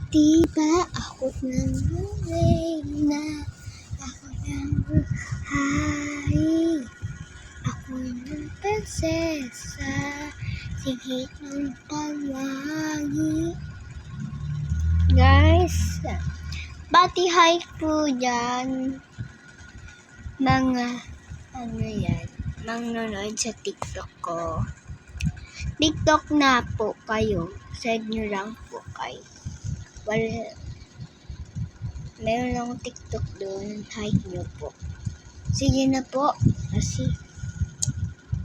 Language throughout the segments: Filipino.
Diba ako nangyay na ako ng buhay. Ako ng prinsesa, sige ng palagi. Guys, bati hi po dyan. Mga manonood sa TikTok ko. TikTok na po kayo. Send nyo lang po kayo. Meron akong TikTok doon. Hike nyo po. Sige na po. Kasi,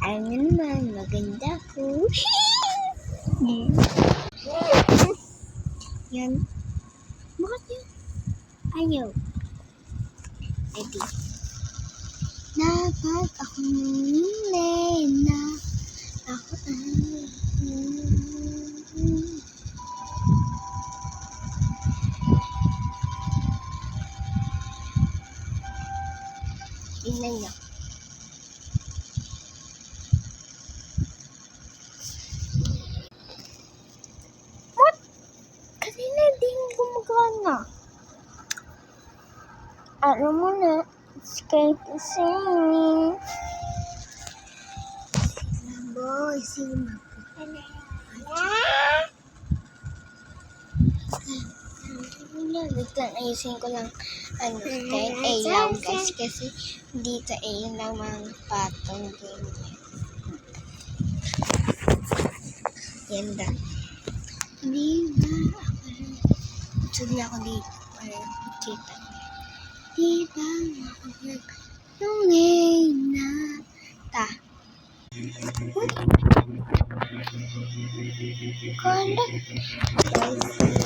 ano naman, maganda ko. Yan. Bakit yun? Ayaw. Edi. Dapat ako nilay na ako Tingnan niyo. What? Kanina din gumagana. Ano mo na? Escape singing. Boy, sino po? Ayusin ko lang kahit ilaw guys kasi dito yun lang mga patong game. Yan da. Diba ako sugli ako dito para kita. Diba ako nungay na ta. Kala guys.